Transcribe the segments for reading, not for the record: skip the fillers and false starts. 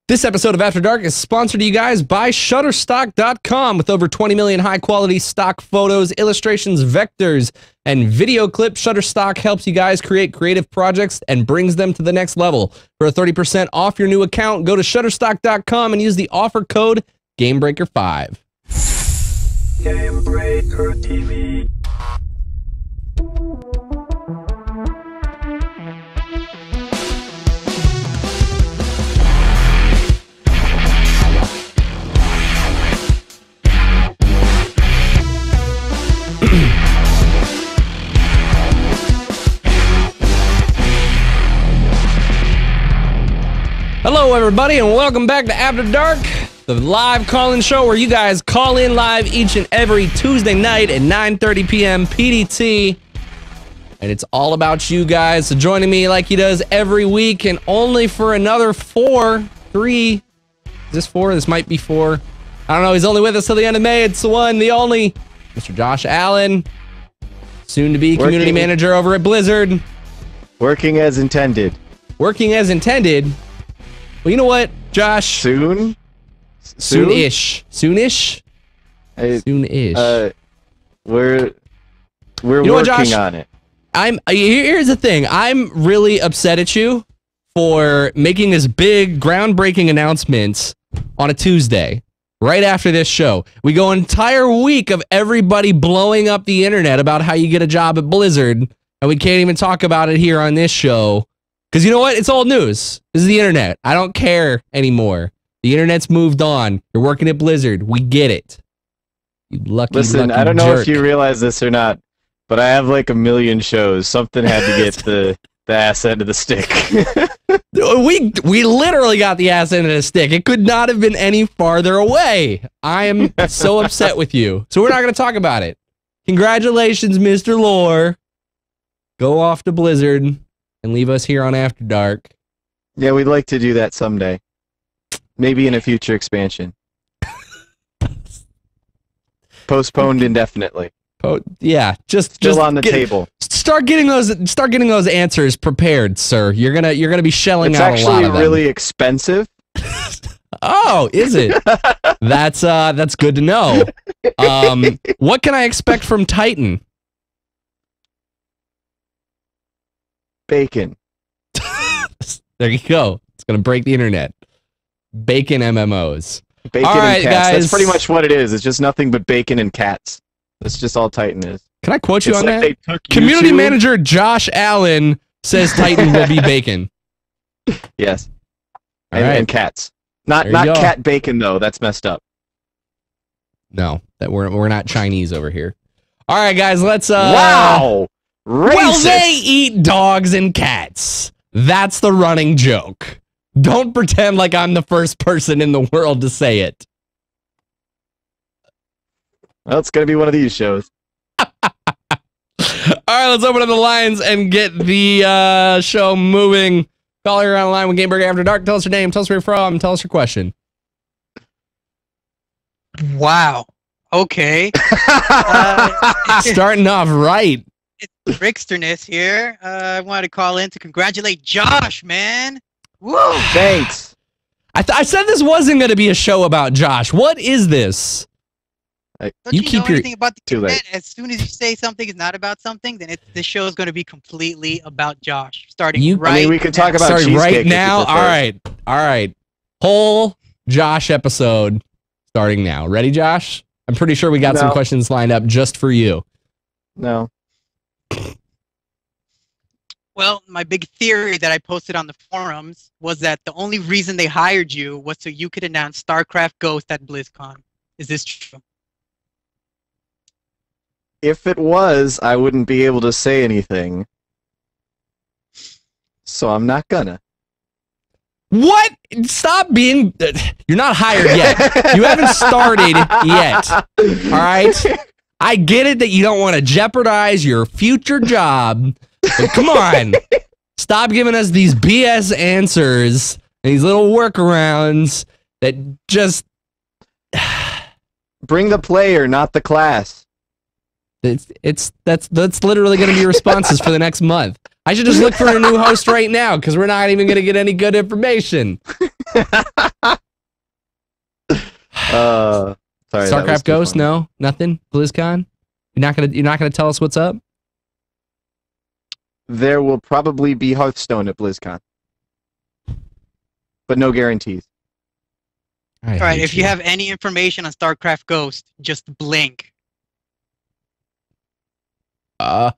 This episode of After Dark is sponsored to you guys by Shutterstock.com. With over 20 million high-quality stock photos, illustrations, vectors, and video clips, Shutterstock helps you guys create creative projects and brings them to the next level. For a 30% off your new account, go to Shutterstock.com and use the offer code Gamebreaker5. Gamebreaker TV. Hello, everybody, and welcome back to After Dark, the live call-in show where you guys call in live each and every Tuesday night at 9:30 p.m. PDT. And it's all about you guys. So joining me like he does every week, and only for another 3. Is this 4? This might be 4. I don't know. He's only with us till the end of May. It's the one, the only, Mr. Josh Allen, soon to be community manager over at Blizzard. Working as intended. Working as intended. Well, you know what, Josh? Soon? Soon-ish. Soon-ish? Soon-ish. We're working on it. Here's the thing. I'm really upset at you for making this big, groundbreaking announcement on a Tuesday, right after this show. We go an entire week of everybody blowing up the internet about how you get a job at Blizzard, and we can't even talk about it here on this show. Because you know what? It's old news. This is the internet. I don't care anymore. The internet's moved on. You're working at Blizzard. We get it. You lucky, Listen, lucky I don't know jerk. if you realize this or not, but I have like a million shows. Something had to get the ass end of the stick. We literally got the ass end of the stick. It could not have been any farther away. I am so upset with you. So we're not going to talk about it. Congratulations, Mr. Lore. Go off to Blizzard and leave us here on After Dark. Yeah, we'd like to do that someday. Maybe in a future expansion. Postponed indefinitely. Yeah, just Still on the table. Start getting those answers prepared, sir. You're gonna be shelling out a lot of them. It's actually really expensive. Oh, is it? That's good to know. What can I expect from Titan? Bacon. There you go. It's gonna break the internet. Bacon MMOs. Bacon all right, and cats. guys. That's pretty much what it is. It's just nothing but bacon and cats. That's just all Titan is. Can I quote you It's on like that? they took Community YouTube- manager Josh Allen says Titan will be bacon. Yes. All right. And cats. Not There you go. cat bacon though. That's messed up. No, that we're not Chinese over here. All right, guys. Let's Wow. Racist. Well, they eat dogs and cats. That's the running joke. Don't pretend like I'm the first person in the world to say it. Well, it's gonna be one of these shows. All right, let's open up the lines and get the show moving. Call her on the line with Gamebreaker After Dark. Tell us your name. Tell us where you're from. Tell us your question. Wow. Okay. Starting off right. It's Ricksterness here. I wanted to call in to congratulate Josh, man. Woo! Thanks. I said this wasn't going to be a show about Josh. What is this? Don't You you, keep know your- anything about the Too late. internet? As soon as you say something is not about something, then this show is going to be completely about Josh. Starting right I mean, we can talk now. about Sorry, cheesecake right if you now. prefer. All right. Whole Josh episode starting now. Ready, Josh? I'm pretty sure we got some No. questions lined up just for you. No. Well, my big theory that I posted on the forums was that the only reason they hired you was so you could announce Starcraft Ghost at BlizzCon. Is this true? If it was, I wouldn't be able to say anything. So I'm not gonna. What? Stop being... You're not hired yet. You haven't started yet. All right? I get it that you don't want to jeopardize your future job. But come on. Stop giving us these BS answers and these little workarounds that just... Bring the player, not the class. That's literally going to be responses for the next month. I should just look for a new host right now because we're not even going to get any good information. Sorry, that was Starcraft too Ghost? funny. No, nothing. BlizzCon? You're not gonna tell us what's up? There will probably be Hearthstone at BlizzCon, but no guarantees. All right, if you have any information on Starcraft Ghost, just blink. We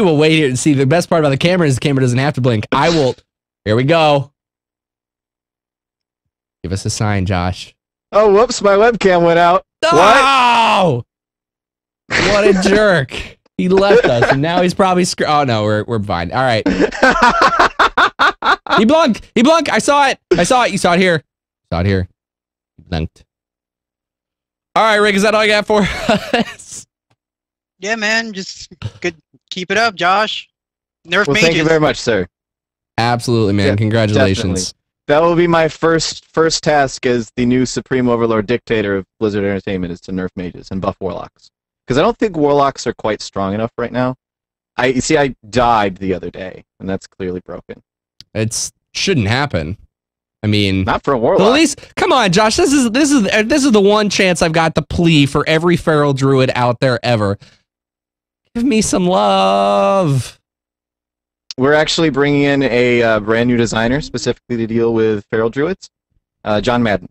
will wait here and see. The best part about the camera is the camera doesn't have to blink. I will. Here we go. Give us a sign, Josh. Oh, whoops! My webcam went out. Oh! What a jerk! He left us, and now he's probably oh no, we're fine. All right. He blinked. He blinked. I saw it. I saw it. You saw it here. Saw it here. He blinked. All right, Rick. Is that all you got for us? Yeah, man. Just good. Keep it up, Josh. Nerf Well, mages. thank you very much, sir. Absolutely, man. Yeah, Congratulations. That will be my first task as the new Supreme Overlord Dictator of Blizzard Entertainment, is to nerf mages and buff warlocks. Because I don't think warlocks are quite strong enough right now. You see, I died the other day, and that's clearly broken. It shouldn't happen. I mean, not for a warlock. At least, come on, Josh. This is the one chance I've got to plea for every feral druid out there ever. Give me some love. We're actually bringing in a brand new designer specifically to deal with feral druids, John Madden.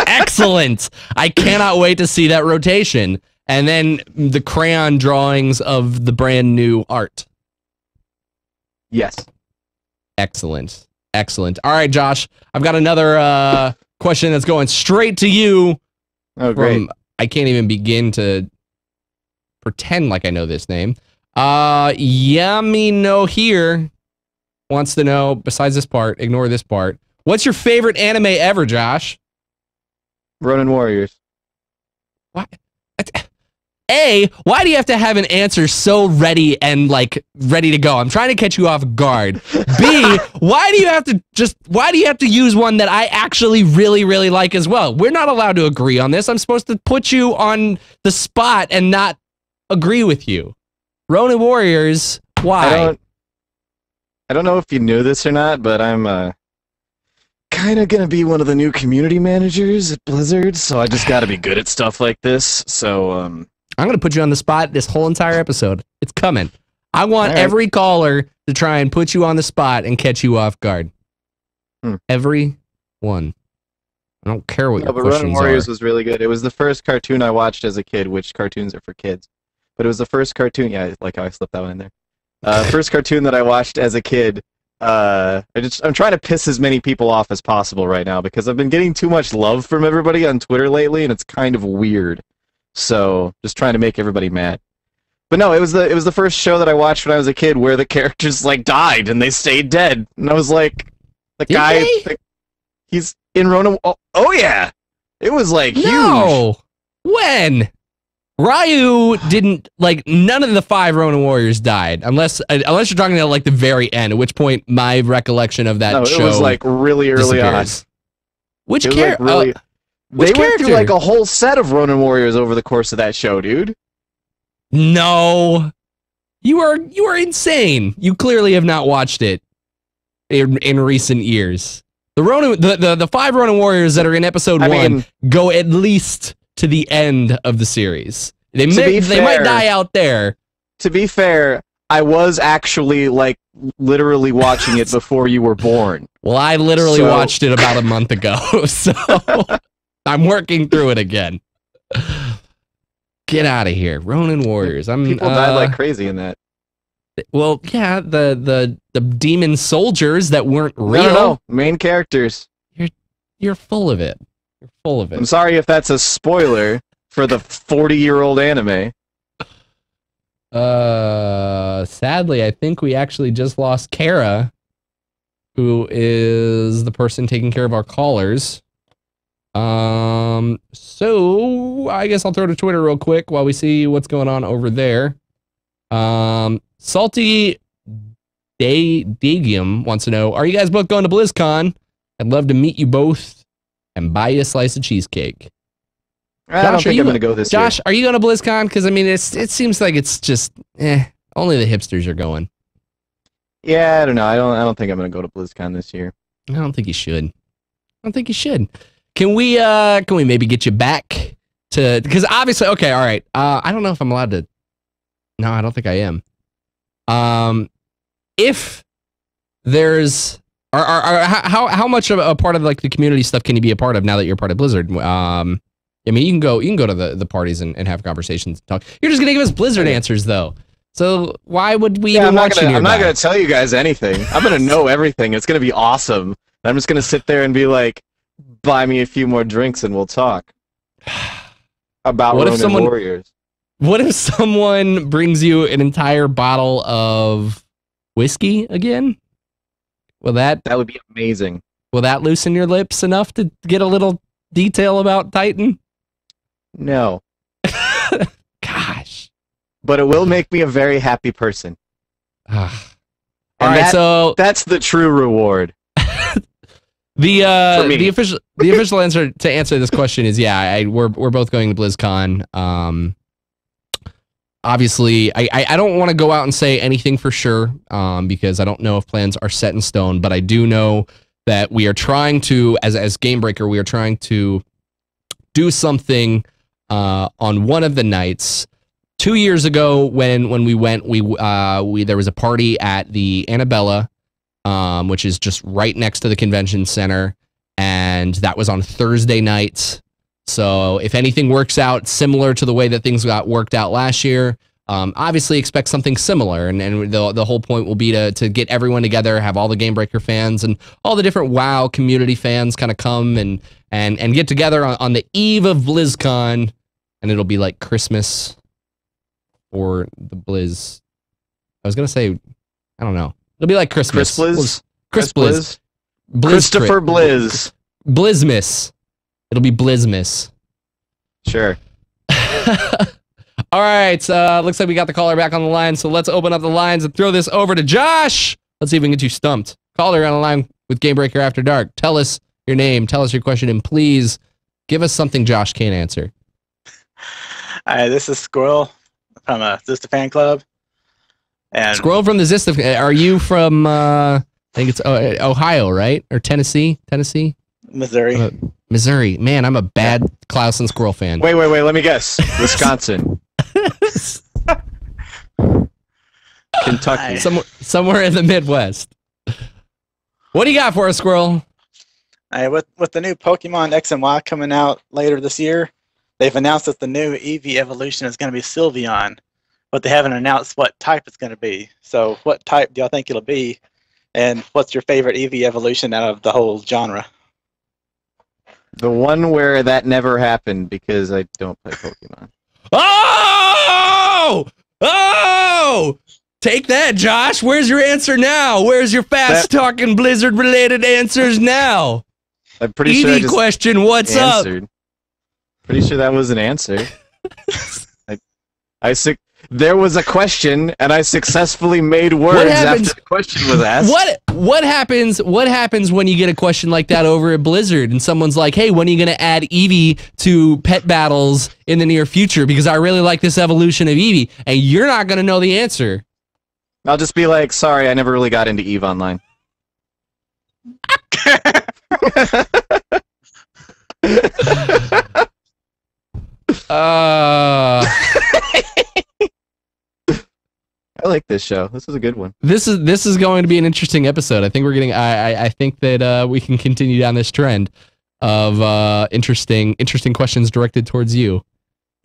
Excellent. I cannot wait to see that rotation. And then the crayon drawings of the brand new art. Yes. Excellent. Excellent. All right, Josh. I've got another question that's going straight to you. Oh, great. I can't even begin to pretend like I know this name. Yummy No Here wants to know, besides this part, ignore this part. What's your favorite anime ever, Josh? Ronin Warriors. What? Why do you have to have an answer so ready and like ready to go? I'm trying to catch you off guard. B, why do you have to use one that I actually really, really like as well? We're not allowed to agree on this. I'm supposed to put you on the spot and not agree with you. Ronin Warriors, why? I don't know if you knew this or not, but I'm kind of gonna be one of the new community managers at Blizzard, so I just gotta be good at stuff like this. So I'm gonna put you on the spot this whole entire episode. It's coming. I want every caller to try and put you on the spot and catch you off guard. Every one. I don't care what your questions Ronin Warriors are. was really good. It was the first cartoon I watched as a kid, which cartoons are for kids. But it was the first cartoon. Yeah, I like how I slipped that one in there. First cartoon that I watched as a kid. I'm trying to piss as many people off as possible right now because I've been getting too much love from everybody on Twitter lately, and it's kind of weird. So just trying to make everybody mad. But no, it was the first show that I watched when I was a kid where the characters like died and they stayed dead, and I was like, he's in Ronin. Oh yeah, it was like huge. When? WiiU didn't, like, none of the 5 Ronin Warriors died, unless you're talking about, like, the very end, at which point my recollection of that show it was, like, really early on. Which character? Like, they went through, like, a whole set of Ronin Warriors over the course of that show, dude. No. You are insane. You clearly have not watched it in recent years. The 5 Ronin Warriors that are in episode 1 go at least to the end of the series. They might die out there. To be fair, I was actually like literally watching it before you were born. Well, I literally watched it about a month ago, so I'm working through it again. Get out of here, Ronin Warriors. People died like crazy in that. Well, yeah, the demon soldiers that weren't real. No, main characters. You're full of it. You're full of it. I'm sorry if that's a spoiler for the 40-year-old anime. Sadly, I think we actually just lost Kara, who is the person taking care of our callers. So I guess I'll throw to Twitter real quick while we see what's going on over there. Salty Dagium wants to know, are you guys both going to BlizzCon? I'd love to meet you both and buy you a slice of cheesecake. I don't think I'm going to go this year. Josh, are you going to BlizzCon? Because, I mean, it seems like it's just, Only the hipsters are going. Yeah, I don't know. I don't think I'm gonna go to BlizzCon this year. I don't think you should. I don't think you should. Can we maybe get you back to, because obviously, okay, all right. I don't know if I'm allowed to. No, I don't think I am. If there's, how much of a part of like the community stuff can you be a part of now that you're part of Blizzard? I mean, you can go to the parties and have conversations and talk. You're just gonna give us Blizzard answers though. So why would we even watch you nearby? I'm not gonna tell you guys anything. I'm gonna know everything. It's gonna be awesome. I'm just gonna sit there and be like, buy me a few more drinks and we'll talk about Ronin Warriors. What if someone brings you an entire bottle of whiskey again? That would be amazing. Will that loosen your lips enough to get a little detail about Titan? No. Gosh. But it will make me a very happy person. All right, so that's the true reward. The official answer to answer this question is we're both going to BlizzCon. Obviously, I don't want to go out and say anything for sure because I don't know if plans are set in stone, but I do know that we are trying to, as Gamebreaker, we are trying to do something on one of the nights. 2 years ago, when we went, there was a party at the Annabella, which is just right next to the convention center, and that was on Thursday night. So if anything works out similar to the way that things got worked out last year, obviously expect something similar. And the whole point will be to get everyone together, have all the Gamebreaker fans and all the different WoW community fans kind of come and get together on the eve of BlizzCon, and it'll be like Christmas or the Blizz. I was gonna say, I don't know. It'll be like Christmas. Chris Blizz. Christopher Blizz. Blizzmas. It'll be Blizzmas. Sure. All right. Looks like we got the caller back on the line. So let's open up the lines and throw this over to Josh. Let's see if we can get you stumped. Caller on the line with Gamebreaker After Dark. Tell us your name. Tell us your question. And please give us something Josh can't answer. Hi, this is Squirrel from Zista Fan Club. And Squirrel from the Zista. Are you from, I think it's Ohio, right? Or Tennessee? Missouri. Missouri. Man, I'm a bad Klaus and Squirrel fan. Wait. Let me guess. Wisconsin. Kentucky. Somewhere in the Midwest. What do you got for us, Squirrel? With the new Pokemon X and Y coming out later this year, they've announced that the new Eevee evolution is going to be Sylveon, but they haven't announced what type it's going to be. So what type do y'all think it'll be? And what's your favorite Eevee evolution out of the whole genre? The one where that never happened because I don't play Pokemon. Oh! Take that, Josh. Where's your answer now? Where's your fast-talking Blizzard-related answers now? I'm pretty sure I just question, what's answered. up? Pretty sure that was an answer. There was a question, and I successfully made words after the question was asked. What happens when you get a question like that over at Blizzard, and someone's like, "Hey, when are you going to add Eevee to pet battles in the near future? Because I really like this evolution of Eevee," and you're not going to know the answer. I'll just be like, "Sorry, I never really got into EVE Online." I like this show. This is a good one. This is going to be an interesting episode. I think we're getting. I think that we can continue down this trend of interesting questions directed towards you.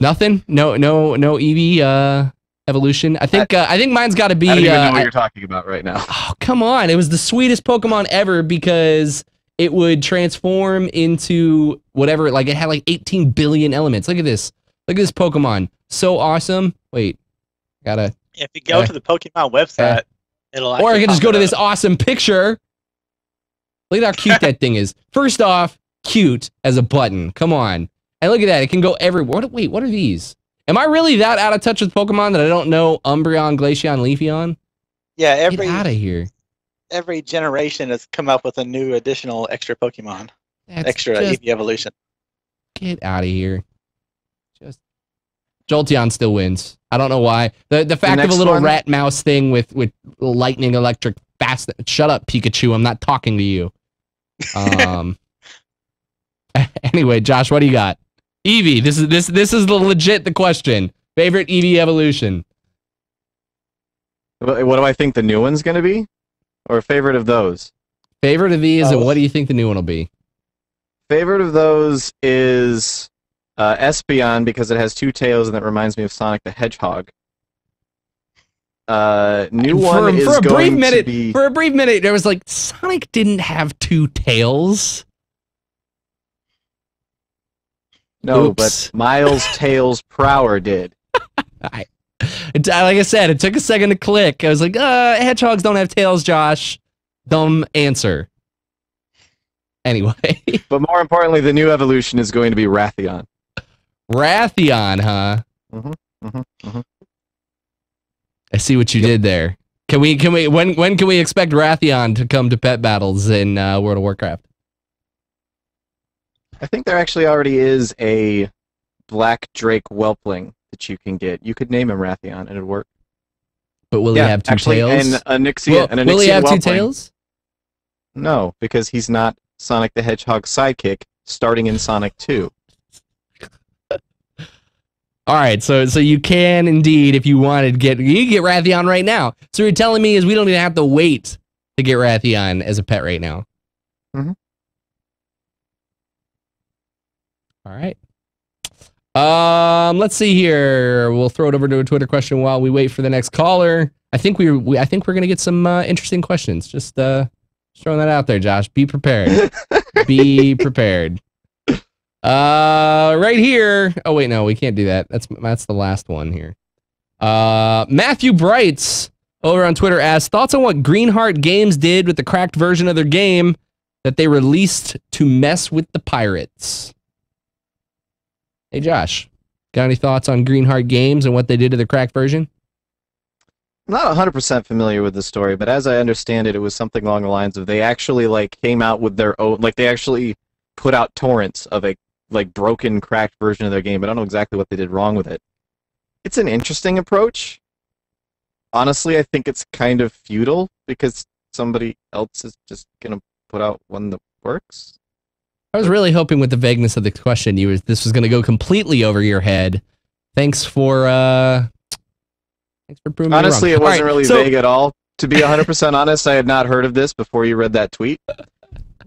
Nothing. No Eevee evolution. I think mine's got to be. I don't even know what you're talking about right now. Oh, come on! It was the sweetest Pokemon ever because it would transform into whatever. Like it had like 18 billion elements. Look at this. Look at this Pokemon. So awesome. Wait, gotta. If you go to the Pokemon website, it'll. Or I can just go to this awesome picture. Look at how cute that thing is. First off, cute as a button. Come on. And look at that. It can go everywhere. Wait, what are these? Am I really that out of touch with Pokemon that I don't know Umbreon, Glaceon, Leafeon? Yeah, Get out of here. Every generation has come up with a new additional extra Pokemon. Extra Eevee evolution. Get out of here. Just Jolteon still wins. I don't know why. The fact of a next little one? rat mouse thing with lightning electric fast. Shut up, Pikachu. I'm not talking to you. Anyway, Josh, what do you got? Eevee. This is the question. Favorite Eevee evolution? What do I think the new one's gonna be? Or favorite of those? Favorite of these, and what do you think the new one will be? Favorite of those is Espeon because it has 2 tails and it reminds me of Sonic the Hedgehog. New one is for a brief going minute, to be... For a brief minute, there was like, Sonic didn't have 2 tails. No, Oops. but Miles Tails Prower did. Like I said, it took a second to click. I was like, hedgehogs don't have tails, Josh. Dumb answer. Anyway. But more importantly, the new evolution is going to be Rathion. Rathion, huh? I see what you did there. When can we expect Rathion to come to pet battles in World of Warcraft? I think there actually already is a Black Drake Whelpling that you can get. You could name him Rathion and it'd work. But will he have 2 tails? And a Nyxia, will he have 2 Whelpling. tails? No, because he's not Sonic the Hedgehog's sidekick starting in Sonic 2. All right, so you can indeed, if you wanted, you can get Rathion right now. So what you're telling me is we don't even have to wait to get Rathion as a pet right now. Mm-hmm. All right. Let's see here. We'll throw it over to a Twitter question while we wait for the next caller. I think we're gonna get some interesting questions. Just throwing that out there, Josh. Be prepared. Be prepared. Right here. Oh wait, no, we can't do that. That's the last one here. Matthew Brights over on Twitter asks thoughts on what Greenheart Games did with the cracked version of their game that they released to mess with the pirates. Hey Josh, got any thoughts on Greenheart Games and what they did to the cracked version? I'm not 100% familiar with the story, but as I understand it, it was something along the lines of they actually came out with their own, they actually put out torrents of a broken, cracked version of their game. But I don't know exactly what they did wrong with it. It's an interesting approach. Honestly, I think it's kind of futile because somebody else is just gonna put out one that works. I was really hoping with the vagueness of the question, this was gonna go completely over your head. Thanks for proving me wrong. Honestly, it wasn't really so, vague at all. To be 100% honest, I had not heard of this before you read that tweet.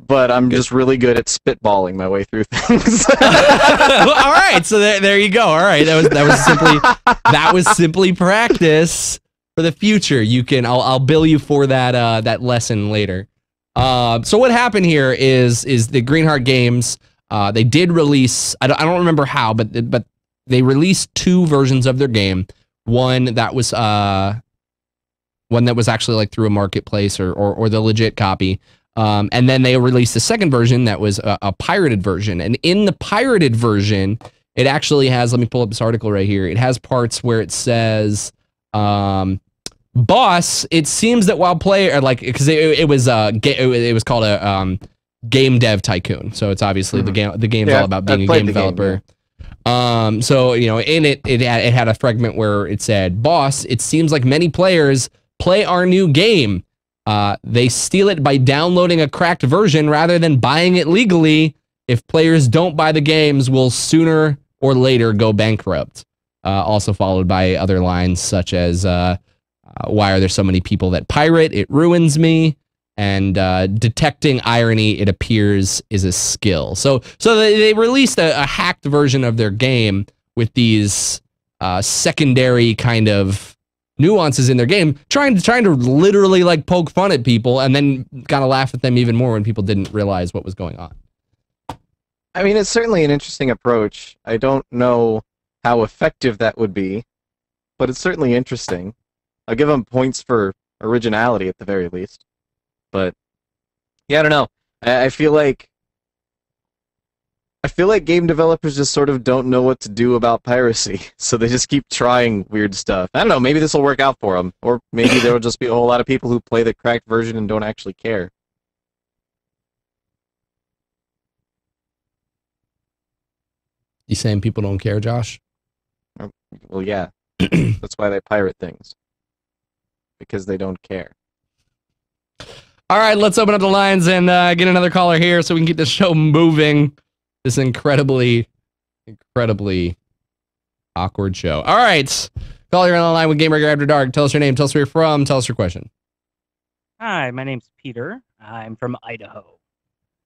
But I'm just really good at spitballing my way through things. All right, so there you go. All right, that was simply practice for the future. I'll bill you for that lesson later. So what happened here is the Greenheart Games, they did release, I don't remember how, but they released 2 versions of their game. One that was actually through a marketplace or the legit copy. And then they released the second version that was a pirated version. And in the pirated version, it actually has, let me pull up this article right here. It has parts where it says, boss, it seems that while because it was called a game dev tycoon. So it's obviously the game's all about being a game developer. So, in it had a fragment where it said, boss, it seems like many players play our new game. They steal it by downloading a cracked version rather than buying it legally. If players don't buy the games, will sooner or later go bankrupt. Also followed by other lines such as, why are there so many people that pirate? It ruins me. And detecting irony, it appears, is a skill. So they released a hacked version of their game with these secondary kind of nuances in their game, trying to literally poke fun at people and then kind of laugh at them even more when people didn't realize what was going on. I mean, it's certainly an interesting approach. I don't know how effective that would be, but it's certainly interesting. I'll give them points for originality at the very least. But yeah, I don't know. I feel like game developers just sort of don't know what to do about piracy, so they just keep trying weird stuff. I don't know, maybe this will work out for them, or maybe there will just be a whole lot of people who play the cracked version and don't actually care. You saying people don't care, Josh? Well, yeah. That's why they pirate things. Because they don't care. All right, let's open up the lines and get another caller here so we can keep the show moving. This incredibly awkward show. All right. Caller, you're on the line with Gamebreaker After Dark. Tell us your name. Tell us where you're from. Tell us your question. Hi, my name's Peter. I'm from Idaho.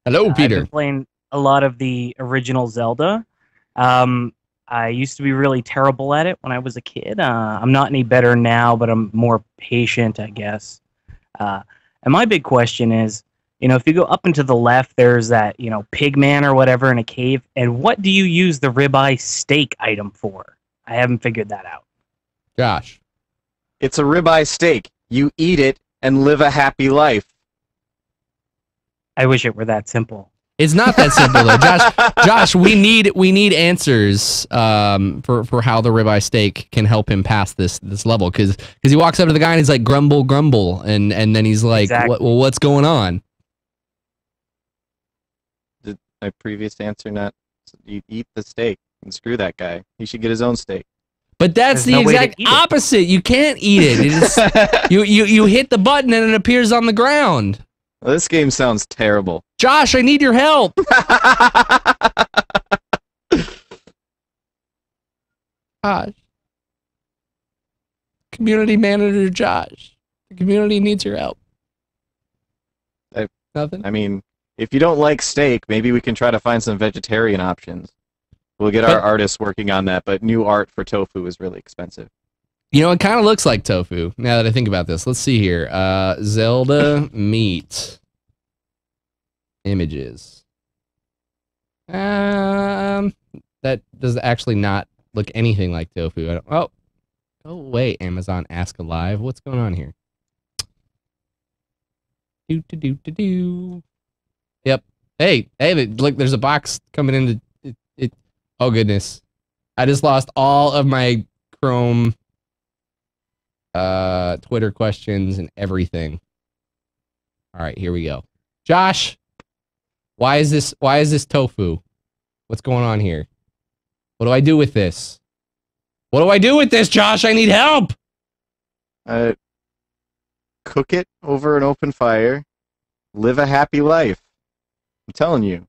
Hello, I've Peter. been playing a lot of the original Zelda. I used to be really terrible at it when I was a kid. I'm not any better now, but I'm more patient, I guess. And my big question is, if you go up and to the left, there's that, pig man or whatever in a cave. And what do you use the ribeye steak item for? I haven't figured that out. Josh. It's a ribeye steak. You eat it and live a happy life. I wish it were that simple. It's not that simple though, Josh. We need answers for how the ribeye steak can help him pass this level because he walks up to the guy and he's like grumble grumble and then he's like Exactly. what's going on? Did my previous answer not? You eat the steak and screw that guy. He should get his own steak. But that's There's the no way to exact eat it. opposite. You can't eat it. It's, you hit the button and it appears on the ground. Well, this game sounds terrible. Josh, I need your help. Josh. Community manager Josh. The community needs your help. Nothing? I mean, if you don't like steak, maybe we can try to find some vegetarian options. We'll get our artists working on that, but new art for tofu is really expensive. It kind of looks like tofu, now that I think about this. Let's see here. Zelda meat. Images. That does actually not look anything like tofu. Oh, go away, Amazon Ask Alive. What's going on here? Do. Yep. Hey, look, there's a box coming into it. Oh goodness, I just lost all of my Chrome, Twitter questions and everything. All right, here we go. Josh, why is this tofu? What's going on here? What do I do with this? What do I do with this, Josh? I need help. Cook it over an open fire. Live a happy life. I'm telling you.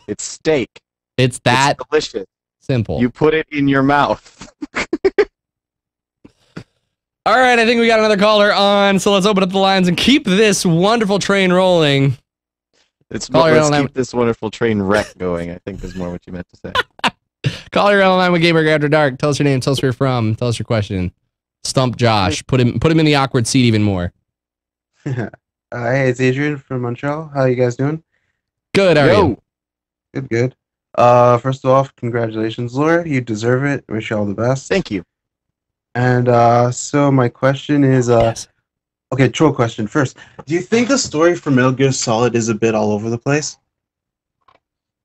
It's steak. It's that It's delicious. simple. You put it in your mouth. All right, I think we got another caller on, so let's open up the lines and keep this wonderful train rolling. Let's Caller keep this wonderful train wreck going, I think is more what you meant to say. Caller on the line with Gamebreaker After Dark. Tell us your name. Tell us where you're from. Tell us your question. Stump Josh. Put him in the awkward seat even more. Hey, it's Adrian from Montreal. How you guys doing? Good. How are you? Good. First off, congratulations, Laura. You deserve it. Wish you all the best. Thank you. And so my question is, Yes. okay, troll question first. Do you think the story for Metal Gear Solid is a bit all over the place?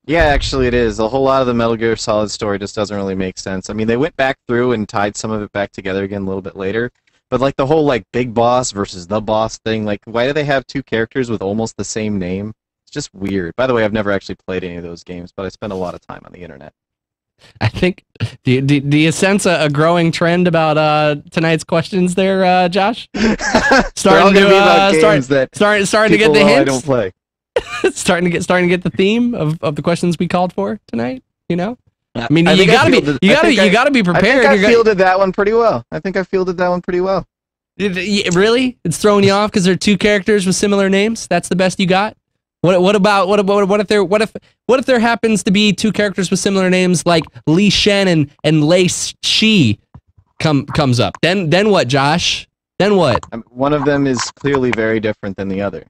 Yeah, actually it is. A whole lot of the Metal Gear Solid story just doesn't really make sense. I mean, they went back through and tied some of it back together again a little bit later. But like the whole like big boss versus the boss thing, like why do they have two characters with almost the same name? It's just weird. By the way, I've never actually played any of those games, but I spend a lot of time on the internet. I think. Do you sense a growing trend about tonight's questions there, Josh? Starting to get the hints. I don't play. starting to get the theme of the questions we called for tonight. I mean, I you think I gotta be prepared. I think I fielded that one pretty well. Really? It's throwing you off because there are two characters with similar names. That's the best you got. What if there happens to be two characters with similar names like Li Shen and Lei Shi comes up? Then what, Josh? Then what? One of them is clearly very different than the other.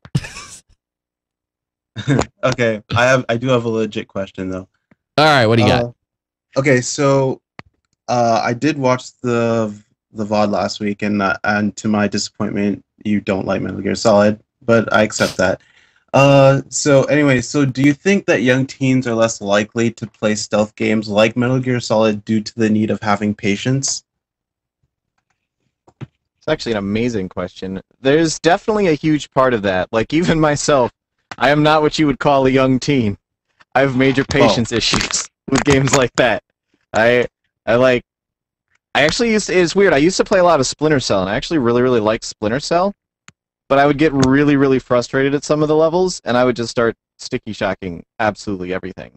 Okay, I do have a legit question though. All right, what do you got? Okay, so I did watch the VOD last week, and to my disappointment, you don't like Metal Gear Solid, but I accept that. So anyway, do you think that young teens are less likely to play stealth games like Metal Gear Solid due to the need of having patience? It's actually an amazing question. There's definitely a huge part of that. Like, even myself, I am not what you would call a young teen. I have major patience issues with games like that. I like I actually it's weird. I used to play a lot of Splinter Cell, and I actually really liked Splinter Cell. But I would get really frustrated at some of the levels, and I would just start sticky shocking absolutely everything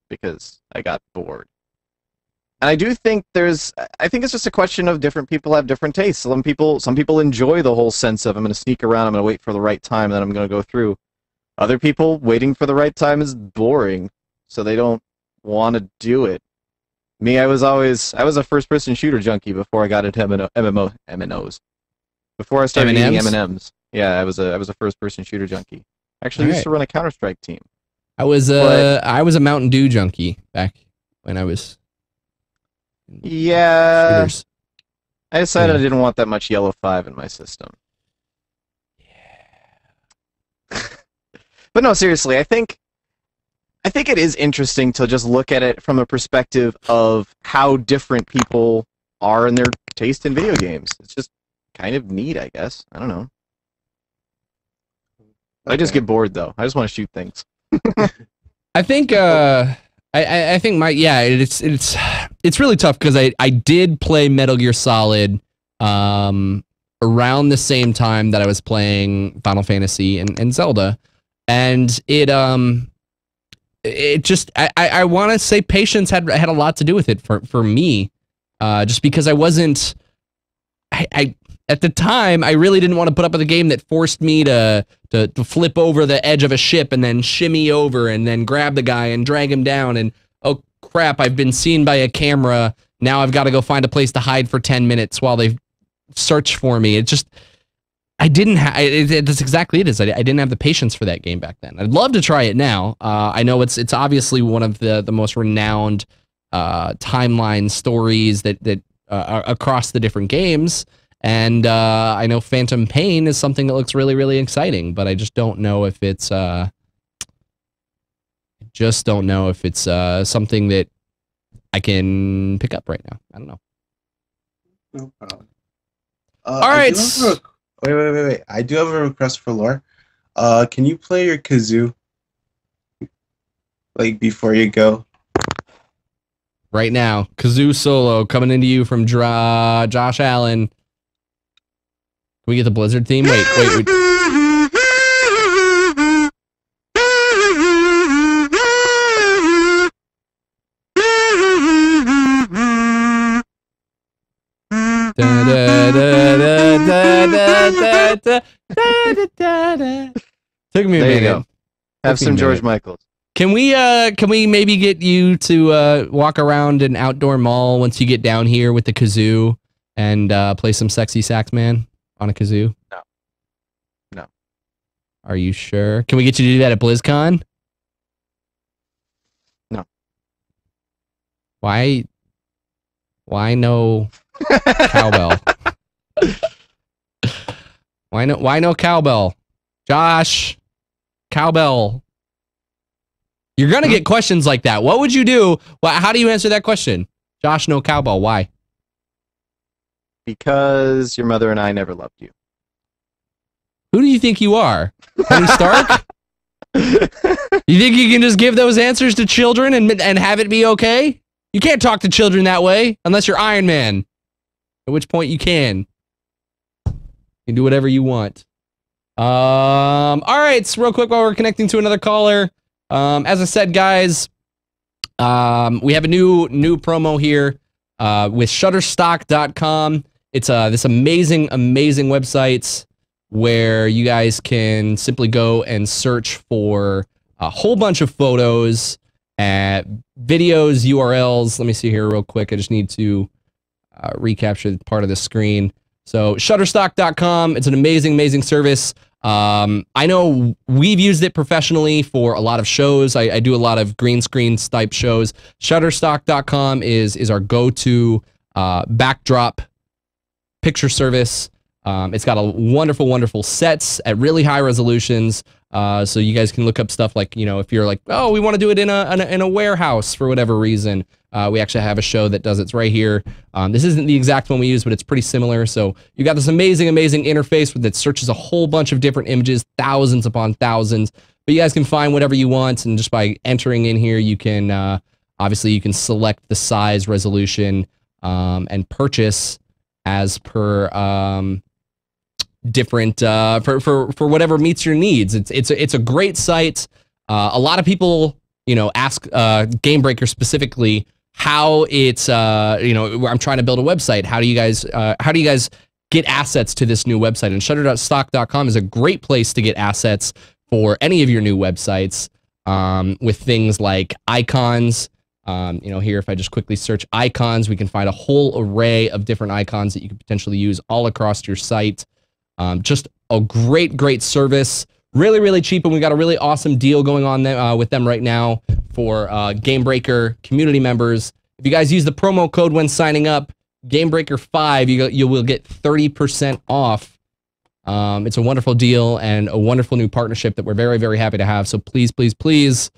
because I got bored. And I do think I think it's just a question of different people have different tastes. Some people enjoy the whole sense of I'm going to sneak around, I'm going to wait for the right time, and then I'm going to go through. Other people, waiting for the right time is boring, so they don't want to do it. Me, I was a first-person shooter junkie before I got into MMOs. Before I started eating M&Ms. Yeah, I was a first-person shooter junkie. Actually, used to run a Counter-Strike team. I was a Mountain Dew junkie back when I was. Yeah. Shooters. I decided I didn't want that much Yellow 5 in my system. Yeah. But no, seriously, I think it is interesting to just look at it from a perspective of how different people are in their taste in video games. It's just kind of neat, I guess. I don't know. Okay. I just get bored though. I just want to shoot things. I think I think it's really tough because I did play Metal Gear Solid around the same time that I was playing Final Fantasy and Zelda, and it just I want to say patience had a lot to do with it for me, just because I wasn't at the time, I really didn't want to put up with a game that forced me to flip over the edge of a ship and then shimmy over and then grab the guy and drag him down and, oh crap, I've been seen by a camera. Now I've got to go find a place to hide for 10 minutes while they search for me. It just, I didn't have, that's exactly it is. I didn't have the patience for that game back then. I'd love to try it now. I know it's obviously one of the most renowned timeline stories that across the different games. And I know Phantom Pain is something that looks really exciting, but I just don't know if it's something that I can pick up right now. I don't know. No problem. All right. Wait. I do have a request for lore. Can you play your kazoo like before you go? Right now, kazoo solo coming into you from Josh Allen. Can we get the Blizzard theme? Wait. Took me a minute. Go. Have some George Michaels. Can we maybe get you to walk around an outdoor mall once you get down here with the kazoo and play some Sexy Sax Man on a kazoo? No. Are you sure? Can we get you to do that at BlizzCon? No. Why no cowbell? Why no cowbell? Josh, cowbell. You're gonna get questions like that. What would you do? How do you answer that question? Josh, no cowbell. Why? Because your mother and I never loved you. Who do you think you are? Tony Stark? You think you can just give those answers to children and have it be okay? You can't talk to children that way unless you're Iron Man. At which point you can. You can do whatever you want. All right, so real quick while we're connecting to another caller. As I said, guys, we have a new promo here with Shutterstock.com. It's this amazing website where you guys can simply go and search for a whole bunch of photos, videos, URLs. Let me see here real quick. I just need to recapture part of the screen. So Shutterstock.com. It's an amazing service. I know we've used it professionally for a lot of shows. I do a lot of green screen type shows. Shutterstock.com is our go-to backdrop picture service. It's got a wonderful sets at really high resolutions. So you guys can look up stuff like, if you're like, oh, we want to do it in a warehouse for whatever reason. We actually have a show that does it. It's right here. This isn't the exact one we use, but it's pretty similar. So you got this amazing interface that searches a whole bunch of different images, thousands upon thousands. But you guys can find whatever you want, and just by entering in here, you can obviously you can select the size, resolution, and purchase as per different for whatever meets your needs. It's a great site. A lot of people, ask Gamebreaker specifically how it's I'm trying to build a website. How do you guys get assets to this new website? And shutter.stock.com is a great place to get assets for any of your new websites, with things like icons. Here, if I just quickly search icons, we can find a whole array of different icons that you could potentially use all across your site. Just a great service. Really, really cheap, and we got a really awesome deal going on with them right now for Gamebreaker community members. If you guys use the promo code when signing up, Gamebreaker5, you will get 30% off. It's a wonderful deal and a wonderful new partnership that we're very, very happy to have. So please,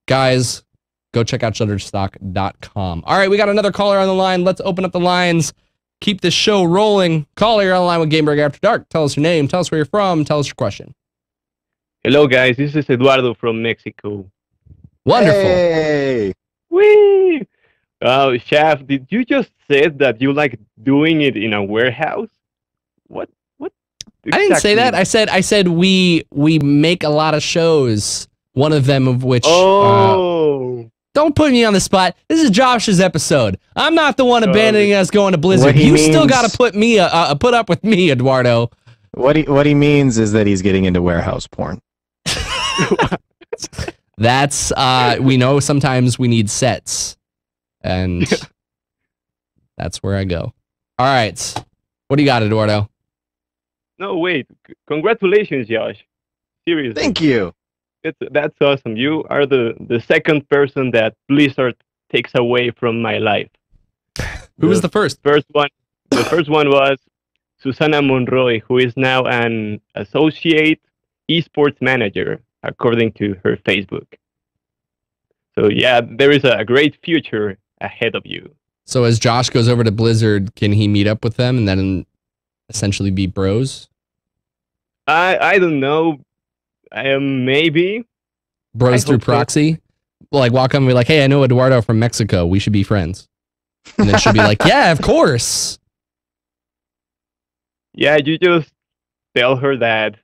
guys, go check out shutterstock.com. All right, we got another caller on the line. Let's open up the lines. Keep this show rolling. Caller, you're on the line with Gamebreaker After Dark. Tell us your name. Tell us where you're from. Tell us your question. Hello, guys. This is Eduardo from Mexico. Wonderful. Hey. Whee! Chef, did you just say that you like doing it in a warehouse? What? I didn't say that. I said we make a lot of shows. One of them of which. Oh. Don't put me on the spot. This is Josh's episode. I'm not the one abandoning us going to Blizzard. You still got to put up with me, Eduardo. What he means is that he's getting into warehouse porn. That's we know sometimes we need sets, and that's where I go. All right, what do you got, Eduardo? No, wait. Congratulations, Josh. Seriously. Thank you. That's awesome. You are the second person that Blizzard takes away from my life. Who was the first? The first one was Susana Monroy, who is now an associate esports manager, according to her Facebook. So yeah, there is a great future ahead of you. So as Josh goes over to Blizzard, can he meet up with them and then essentially be bros? I don't know. Maybe. Bros through proxy? Well, like walk up and be like, hey, I know Eduardo from Mexico. We should be friends. And then she'll be like, yeah, of course. Yeah, you just tell her that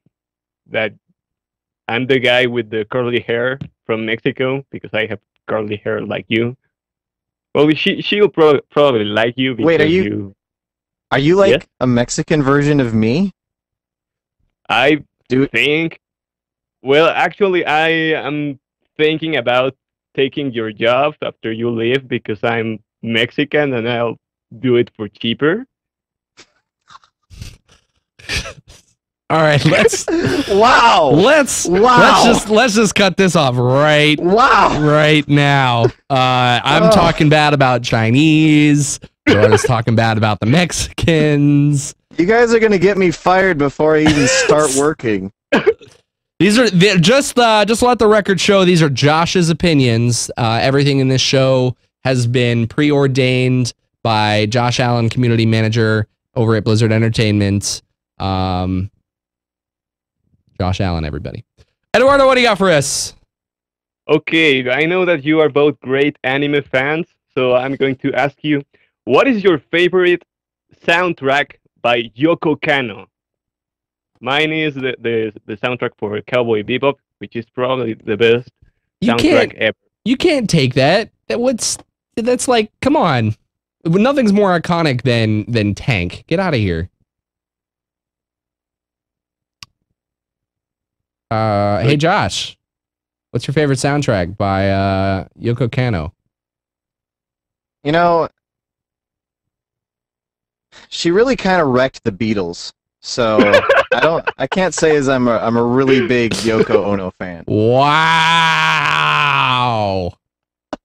I'm the guy with the curly hair from Mexico because I have curly hair like you. Well, she'll probably like you. Because Wait, are you like Yes? a Mexican version of me? I think. Well, actually, I am thinking about taking your job after you leave because I'm Mexican and I'll do it for cheaper. All right, let's Wow. let's just cut this off right now. I'm talking bad about Chinese. Laura's talking bad about the Mexicans. You guys are gonna get me fired before I even start working. They're just let the record show these are Josh's opinions. Everything in this show has been preordained by Josh Allen, community manager over at Blizzard Entertainment. Josh Allen, everybody. Eduardo, what do you got for us? Okay, I know that you are both great anime fans, so I'm going to ask you, what is your favorite soundtrack by Yoko Kanno? Mine is the soundtrack for Cowboy Bebop, which is probably the best soundtrack ever. You can't take that. That's like, come on. Nothing's more iconic than Tank. Get out of here. Hey Josh, what's your favorite soundtrack by Yoko Kanno? You know, she really kind of wrecked the Beatles. So I can't say as I'm a really big Yoko Ono fan. Wow.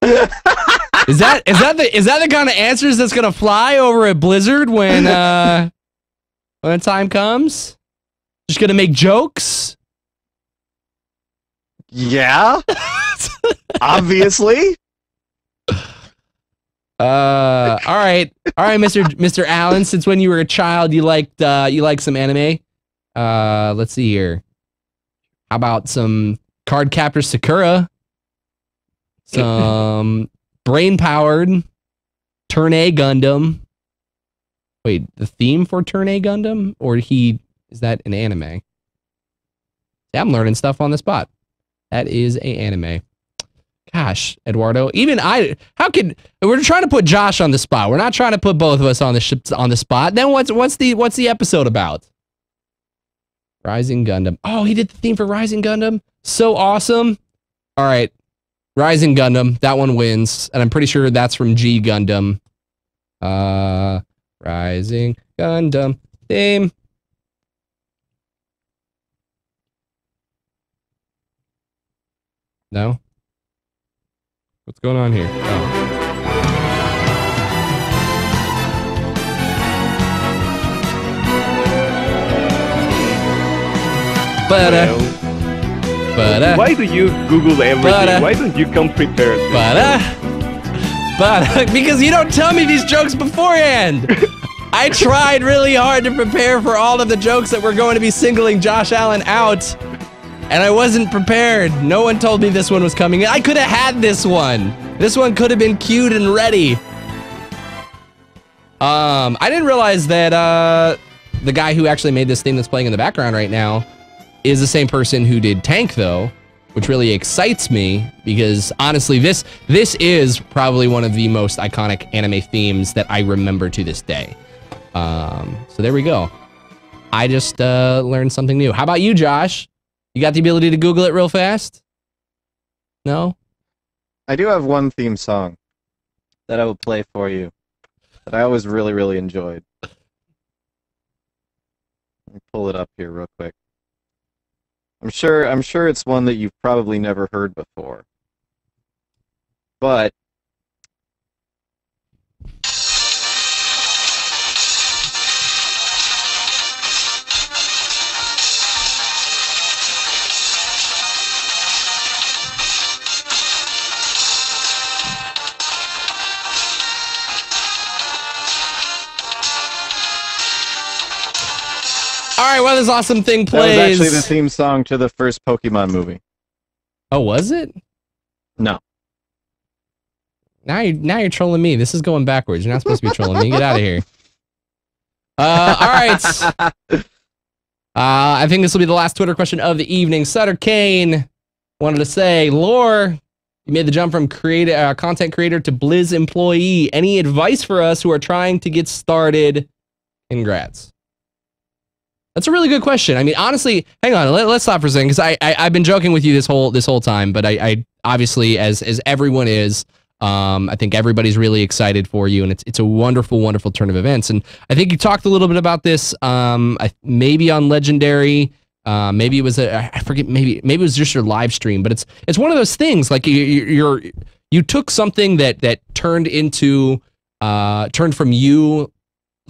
Is that the kind of answers that's gonna fly over at Blizzard when the time comes? Just gonna make jokes? Yeah. Obviously. All right, Mr. Allen. Since when you were a child, you liked some anime. Let's see here. How about some Cardcaptor Sakura? Some brain-powered Turn A Gundam. Wait, the theme for Turn A Gundam, or is that an anime? Yeah, I'm learning stuff on the spot. That is a anime. Gosh, Eduardo, even we're trying to put Josh on the spot. We're not trying to put both of us on the spot. Then what's the episode about? Rising Gundam. Oh, he did the theme for Rising Gundam. So awesome. All right, Rising Gundam. That one wins, and I'm pretty sure that's from G Gundam. Rising Gundam theme. No? What's going on here? Oh. Why do you Google everything? Why don't you come prepared? Because you don't tell me these jokes beforehand. I tried really hard to prepare for all of the jokes that we're going to be singling Josh Allen out, and I wasn't prepared. No one told me this one was coming. I could have had this one. This one could have been queued and ready. I didn't realize that the guy who actually made this theme that's playing in the background right now is the same person who did Tank, though, which really excites me because honestly, this is probably one of the most iconic anime themes that I remember to this day. So there we go. I just learned something new. How about you, Josh? You got the ability to Google it real fast? No? I do have one theme song that I will play for you that I always really, really enjoyed. Let me pull it up here real quick. I'm sure it's one that you've probably never heard before. But all right, well, this awesome thing plays. That was actually the theme song to the first Pokemon movie. Oh, was it? No. Now you're trolling me. This is going backwards. You're not supposed to be trolling me. Get out of here. All right. I think this will be the last Twitter question of the evening. Sutter Kane wanted to say, Lore, you made the jump from content creator to Blizz employee. Any advice for us who are trying to get started? Congrats. That's a really good question. I mean, honestly, hang on. Let's stop for a second because I've been joking with you this whole time, but I obviously, as everyone is, I think everybody's really excited for you, and it's a wonderful, wonderful turn of events. And I think you talked a little bit about this, maybe on Legendary, maybe it was I forget, maybe it was just your live stream, but it's one of those things like you took something that turned from you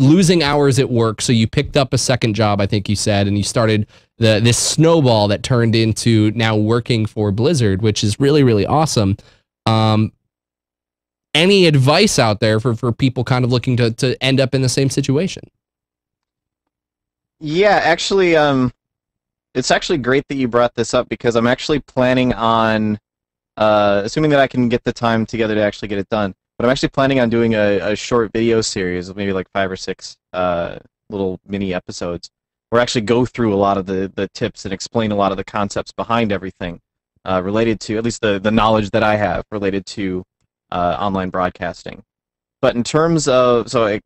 losing hours at work, so you picked up a second job, I think you said, and you started this snowball that turned into now working for Blizzard, which is really, really awesome. Any advice out there for people kind of looking to end up in the same situation? Yeah, actually, it's actually great that you brought this up because I'm actually planning on, assuming that I can get the time together to actually get it done, but I'm actually planning on doing a short video series of maybe like 5 or 6 little mini episodes where I actually go through a lot of the tips and explain a lot of the concepts behind everything related to, at least the knowledge that I have related to online broadcasting. But in terms of, so I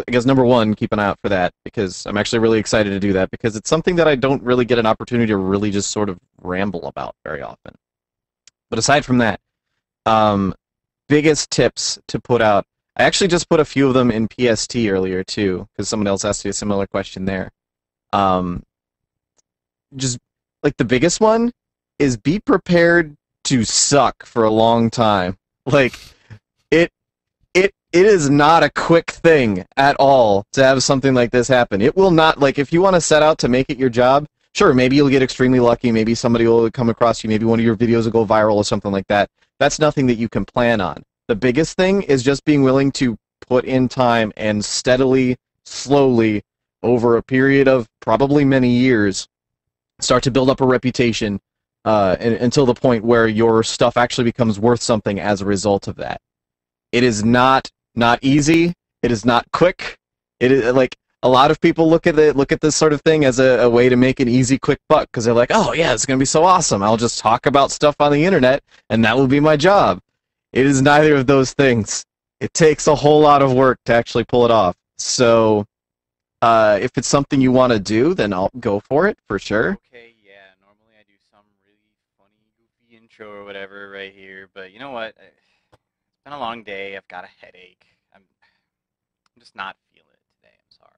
guess number one, keep an eye out for that because I'm actually really excited to do that because it's something that I don't really get an opportunity to really just sort of ramble about very often. But aside from that, biggest tips to put out. I actually just put a few of them in PST earlier too, because someone else asked me a similar question there. Just like the biggest one is be prepared to suck for a long time. Like it is not a quick thing at all to have something like this happen. It will not, like, if you want to set out to make it your job, sure, maybe you'll get extremely lucky, maybe somebody will come across you, maybe one of your videos will go viral or something like that. That's nothing that you can plan on. The biggest thing is just being willing to put in time and steadily, slowly, over a period of probably many years, start to build up a reputation until the point where your stuff actually becomes worth something as a result of that. It is not easy. It is not quick. It is like a lot of people look at this sort of thing as a way to make an easy, quick buck because they're like, oh yeah, it's gonna be so awesome. I'll just talk about stuff on the internet and that will be my job. It is neither of those things. It takes a whole lot of work to actually pull it off. So, if it's something you want to do, then I'll go for it for sure. Okay, yeah. Normally I do some really funny, goofy intro or whatever right here, but you know what? It's been a long day. I've got a headache. I'm just not feeling it today. I'm sorry.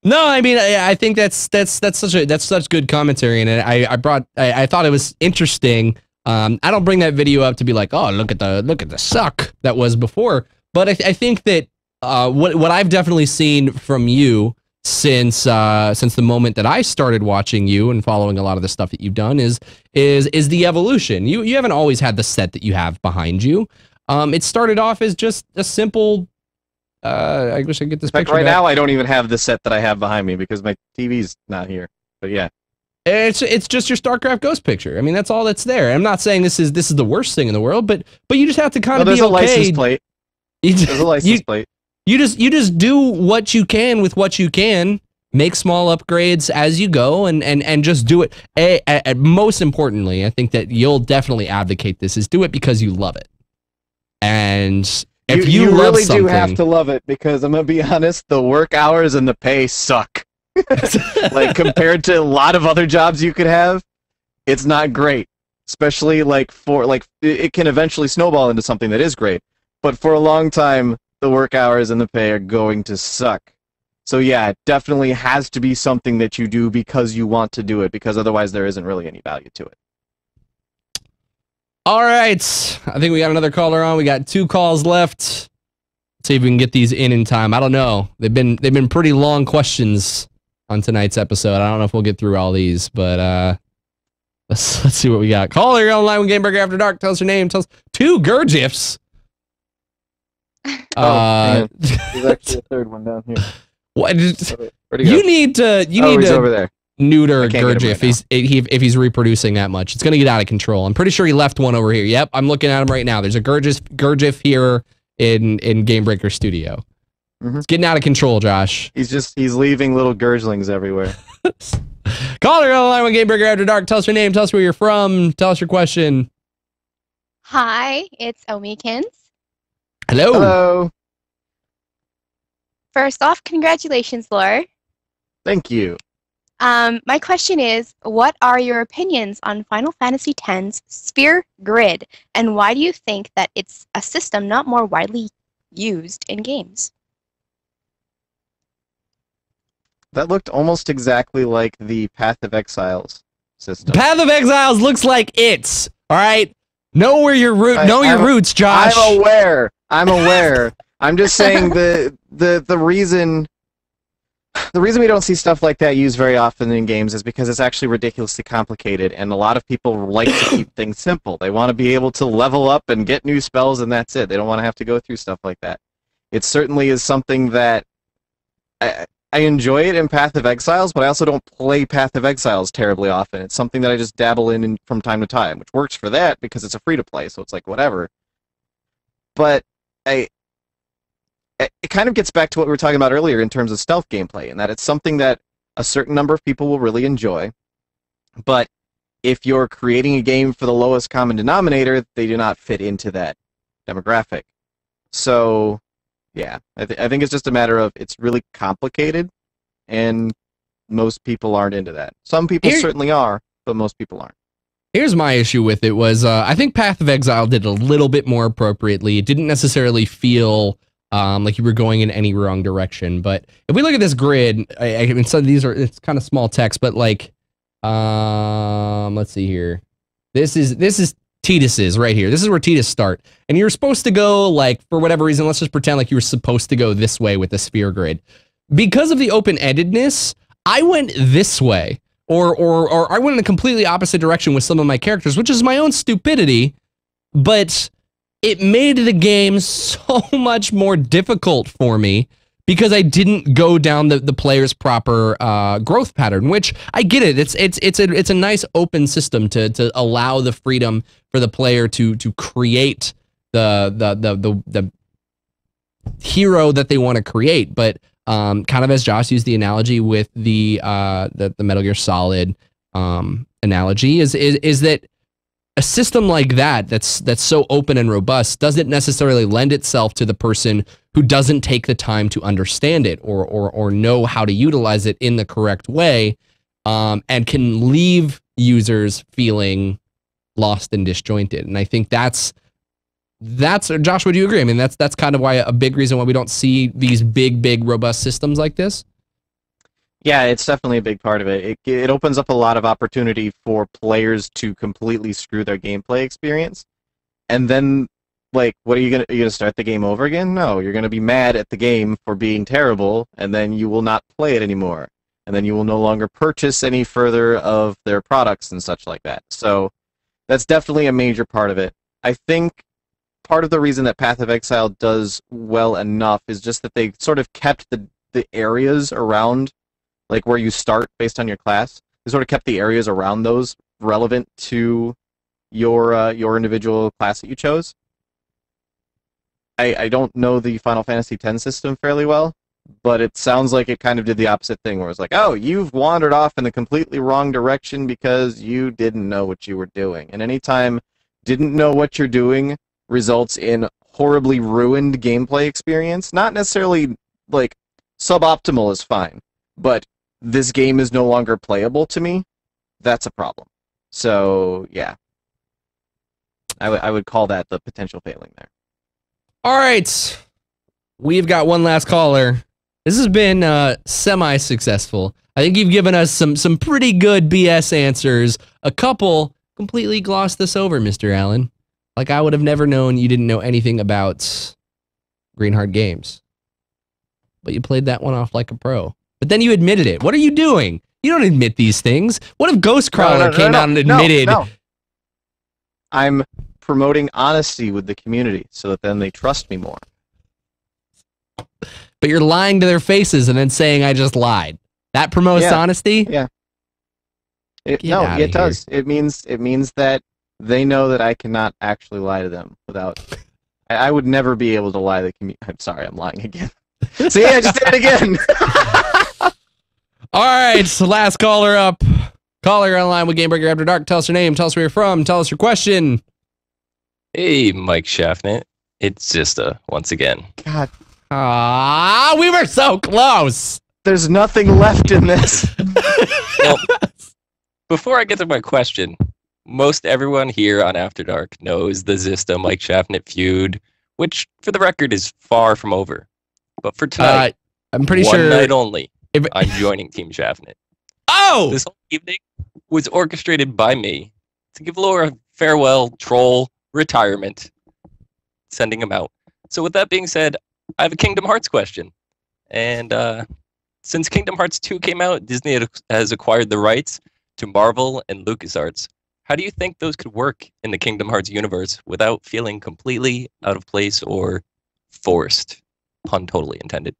No, I mean, I think that's such good commentary, and I thought it was interesting. I don't bring that video up to be like, oh, look at the suck that was before, but I think that what I've definitely seen from you since the moment that I started watching you and following a lot of the stuff that you've done is the evolution. You haven't always had the set that you have behind you. It started off as just a simple. I wish I could get this picture right back. now, I don't even have the set that I have behind me because my TV's not here. But yeah, it's just your Starcraft Ghost picture. I mean, that's all that's there. I'm not saying this is the worst thing in the world, but you just have to kind of be okay. There's a license plate. There's a license plate. You just do what you can with what you can. Make small upgrades as you go, and just do it. Most importantly, I think that you'll definitely advocate this. Is do it because you love it, and. If you really do have to love it, because I'm gonna be honest, the work hours and the pay suck. Like compared to a lot of other jobs you could have, it's not great. Especially it can eventually snowball into something that is great. But for a long time, the work hours and the pay are going to suck. So yeah, it definitely has to be something that you do because you want to do it, because otherwise there isn't really any value to it. All right, I think we got another caller on. We got 2 calls left. Let's see if we can get these in time. I don't know. They've been pretty long questions on tonight's episode. I don't know if we'll get through all these, but let's see what we got. Caller, you're online with Gamebreaker After Dark. Tell us your name. Tell us 2 Gurgifs. There's actually a third one down here. What? Where'd he go? You need to he's over there. Neuter Gurgif if he's reproducing that much. It's gonna get out of control. I'm pretty sure he left one over here. Yep, I'm looking at him right now. There's a Gurgif here in Gamebreaker Studio. It's getting out of control, Josh. He's leaving little Gurglings everywhere. Caller on the line with Gamebreaker After Dark. Tell us your name. Tell us where you're from. Tell us your question. Hi, it's Omikins. Hello. Hello. First off, congratulations, Laura. Thank you. My question is, what are your opinions on Final Fantasy X's Sphere Grid, and why do you think that it's a system not more widely used in games? That looked almost exactly like the Path of Exiles system. Path of Exiles looks like it's all right. Know where your roots, Josh. I'm aware. I'm just saying the reason we don't see stuff like that used very often in games is because it's actually ridiculously complicated, and a lot of people like to keep things simple. They want to be able to level up and get new spells, and that's it. They don't want to have to go through stuff like that. It certainly is something that I enjoy it in Path of Exiles, but I also don't play Path of Exiles terribly often. It's something that I just dabble in from time to time, which works for that because it's a free-to-play, so it's like whatever. But it kind of gets back to what we were talking about earlier in terms of stealth gameplay, and that it's something that a certain number of people will really enjoy. But if you're creating a game for the lowest common denominator, they do not fit into that demographic. So, yeah, I think it's just a matter of it's really complicated, and most people aren't into that. Some people certainly are, but most people aren't. Here's my issue with it was I think Path of Exile did a little bit more appropriately. It didn't necessarily feel like you were going in any wrong direction. But if we look at this grid, I mean, some of these it's kind of small text, but like, let's see here. This is Tidus's right here. This is where Tidus start. And you're supposed to go, like, for whatever reason, let's just pretend like you were supposed to go this way with the sphere grid. Because of the open-endedness, I went this way. Or I went in a completely opposite direction with some of my characters, which is my own stupidity, but it made the game so much more difficult for me because I didn't go down the player's proper growth pattern, which I get it. It's a nice open system to allow the freedom for the player to create the hero that they want to create. But kind of as Josh used the analogy with the Metal Gear Solid analogy is that a system like that's so open and robust doesn't necessarily lend itself to the person who doesn't take the time to understand it or know how to utilize it in the correct way, and can leave users feeling lost and disjointed. And I think that's Josh, would you agree? I mean, that's kind of why a big reason why we don't see these big robust systems like this. Yeah, it's definitely a big part of it. It opens up a lot of opportunity for players to completely screw their gameplay experience. And then, like, what are you gonna start the game over again? No, you're gonna be mad at the game for being terrible, and then you will not play it anymore. And then you will no longer purchase any further of their products and such like that. So that's definitely a major part of it. I think part of the reason that Path of Exile does well enough is just that they sort of kept the areas around, like where you start based on your class. They sort of kept the areas around those relevant to your individual class that you chose. I don't know the Final Fantasy X system fairly well, but it sounds like it kind of did the opposite thing, where it's like, oh, you've wandered off in the completely wrong direction because you didn't know what you were doing. And anytime didn't know what you're doing results in horribly ruined gameplay experience, not necessarily like suboptimal is fine, but this game is no longer playable to me, that's a problem. So, yeah. I would call that the potential failing there. All right. We've got one last caller. This has been semi-successful. I think you've given us some pretty good BS answers. A couple completely glossed this over, Mr. Allen. Like, I would have never known you didn't know anything about Greenheart games. But you played that one off like a pro. But then you admitted it. What are you doing? You don't admit these things. What if Ghostcrawler came out and admitted... No. I'm promoting honesty with the community so that then they trust me more. But you're lying to their faces and then saying I just lied. That promotes honesty? Yeah. It does. It means that they know that I cannot actually lie to them without... I would never be able to lie to the community. I'm sorry, I'm lying again. See, I just did it again! All right, so last caller up. Caller, you're online with Gamebreaker After Dark. Tell us your name, tell us where you're from, tell us your question. Hey, Mike Shaffnet. It's Zista, once again. God. We were so close! There's nothing left in this. Well, before I get to my question, most everyone here on After Dark knows the Zista Mike Shaffnet feud, which, for the record, is far from over. But for tonight, I'm pretty one sure night only, I'm joining Team Shaffnet. Oh! This whole evening was orchestrated by me to give Laura a farewell troll retirement, sending him out. So with that being said, I have a Kingdom Hearts question. And since Kingdom Hearts 2 came out, Disney has acquired the rights to Marvel and LucasArts. How do you think those could work in the Kingdom Hearts universe without feeling completely out of place or forced? Pun totally intended.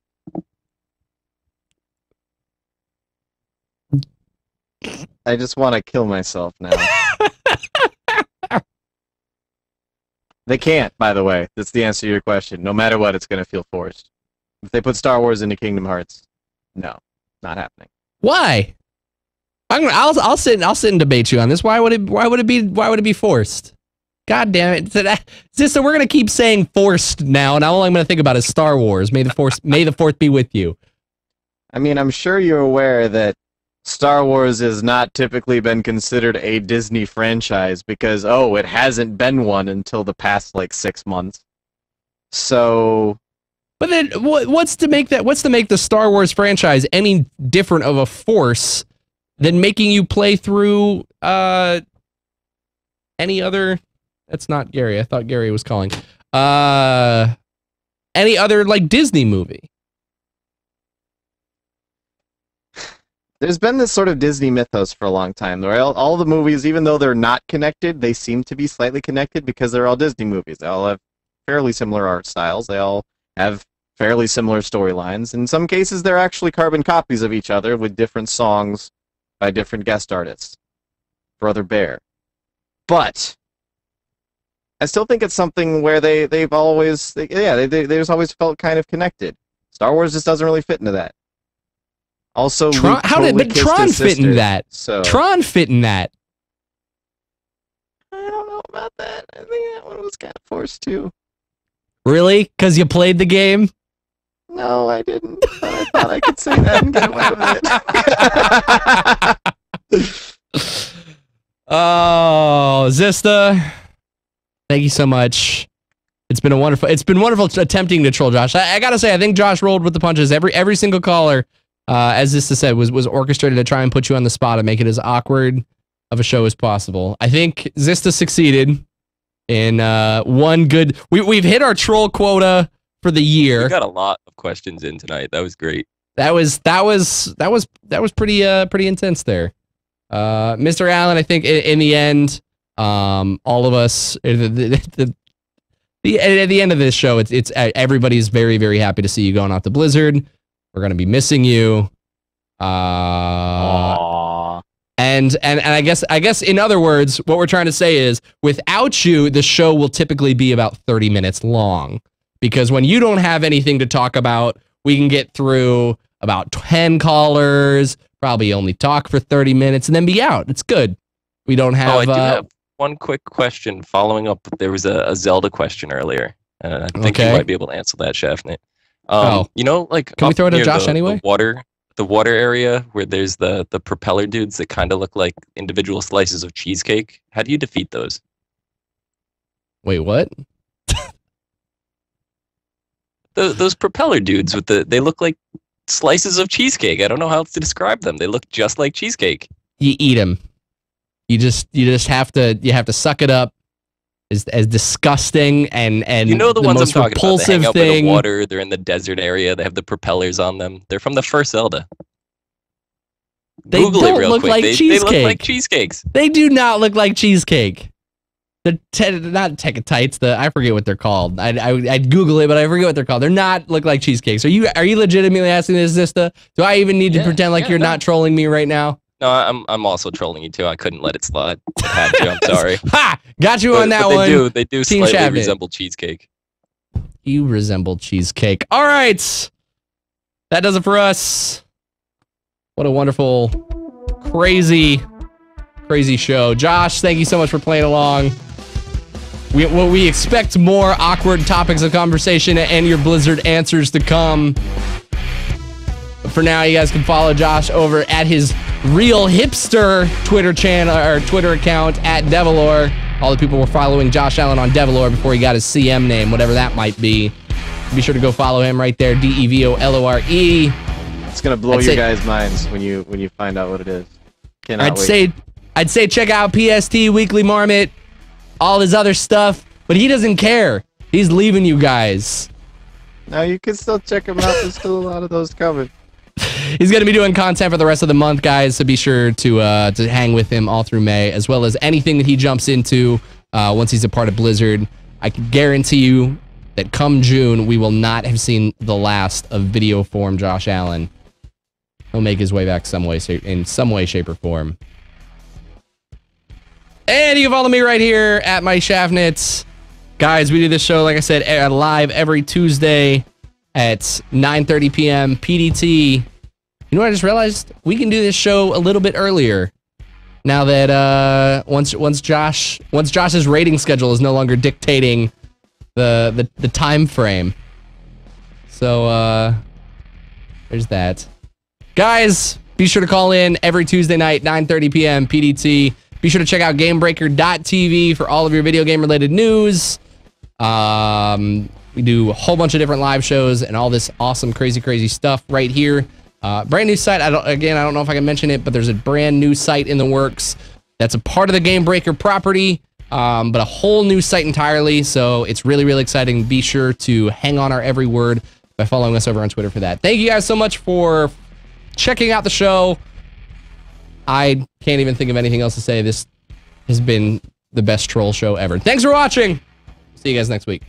I just want to kill myself now. They can't, by the way. That's the answer to your question. No matter what, it's going to feel forced. If they put Star Wars into Kingdom Hearts, no, not happening. Why? I'll sit and debate you on this. Why would it be forced? God damn it! So we're gonna keep saying forced now, and all I'm gonna think about is Star Wars. May the fourth be with you. I mean, I'm sure you're aware that Star Wars has not typically been considered a Disney franchise because, it hasn't been one until the past, 6 months. So... But then, what's to make the Star Wars franchise any different of a force than making you play through, any other... That's not Gary. I thought Gary was calling. Any other, Disney movie? There's been this sort of Disney mythos for a long time, where all the movies, even though they're not connected, they seem to be slightly connected because they're all Disney movies. They all have fairly similar art styles. They all have fairly similar storylines. In some cases, they're actually carbon copies of each other with different songs by different guest artists. Brother Bear. But I still think it's something where they've just always felt kind of connected. Star Wars just doesn't really fit into that. Also, Tron, Luke how did totally kissed Tron his fit in sister, that? So Tron fit in that. I don't know about that. I think that one was kind of forced too. Really? Because you played the game? No, I didn't. But I thought I could say that and get away with it. Oh, Zista, thank you so much. It's been wonderful attempting to troll Josh. I gotta say, I think Josh rolled with the punches. Every single caller, as Zista said, was orchestrated to try and put you on the spot and make it as awkward of a show as possible. I think Zista succeeded in one good. We've hit our troll quota for the year. We got a lot of questions in tonight. That was great. That was pretty intense there. Mr. Allen, I think in the end, all of us at the end of this show, it's everybody's very, very happy to see you going off to Blizzard. We're gonna be missing you. And I guess in other words, what we're trying to say is, without you, the show will typically be about 30 minutes long, because when you don't have anything to talk about, we can get through about 10 callers, probably only talk for 30 minutes, and then be out. It's good. We don't have. I do have one quick question following up. There was a Zelda question earlier. I think you might be able to answer that, Chefnet. You know, like, can we throw it to Josh the anyway? The water area where there's the propeller dudes that kind of look like individual slices of cheesecake. How do you defeat those? Wait, what? Those propeller dudes with they look like slices of cheesecake. I don't know how else to describe them. They look just like cheesecake. You eat them. You just have to suck it up. As disgusting and you know the ones I'm most talking about. They repulsive hang out by thing. the water. They're in the desert area. They have the propellers on them. They're from the first Zelda. They Google don't it real look quick. like They cheesecake. look like cheesecakes. They do not look like cheesecake. They're not Tekatites. I forget what they're called. I'd Google it, but I forget what they're called. They're not look like cheesecakes. Are you legitimately asking this, Zista? Do I even need to pretend like you're not trolling me right now? No, I'm also trolling you too. I couldn't let it slide. I had to. I'm sorry. Ha! Got you on that but one. They do Team slightly Shavit. resemble cheesecake. You resemble cheesecake. All right. That does it for us. What a wonderful, crazy show. Josh, thank you so much for playing along. We expect more awkward topics of conversation and your Blizzard answers to come. But for now, you guys can follow Josh over at his real hipster Twitter channel or Twitter account at Devilor. All the people were following Josh Allen on Devilor before he got his CM name, whatever that might be. Be sure to go follow him right there, DEVOLORE. It's gonna blow your guys' minds when you find out what it is. Cannot wait. I'd say check out PST, Weekly Marmot, all his other stuff, but he doesn't care. He's leaving you guys. No, you can still check him out. There's still a lot of those coming. He's going to be doing content for the rest of the month, guys, so be sure to hang with him all through May, as well as anything that he jumps into once he's a part of Blizzard. I can guarantee you that come June, we will not have seen the last of video form Josh Allen. He'll make his way back in some way, shape, or form. And you can follow me right here at my Shavnits. Guys, we do this show, like I said, live every Tuesday at 9:30 p.m. PDT. You know what I just realized? We can do this show a little bit earlier. Now that once Josh's rating schedule is no longer dictating the time frame. So there's that. Guys, be sure to call in every Tuesday night, 9:30 p.m. PDT. Be sure to check out Gamebreaker.tv for all of your video game related news. We do a whole bunch of different live shows and all this awesome, crazy stuff right here. Brand new site. I don't know if I can mention it, but there's a brand new site in the works that's a part of the Gamebreaker property, but a whole new site entirely. So it's really, really exciting. Be sure to hang on our every word by following us over on Twitter for that. Thank you guys so much for checking out the show. I can't even think of anything else to say. This has been the best troll show ever. Thanks for watching. See you guys next week.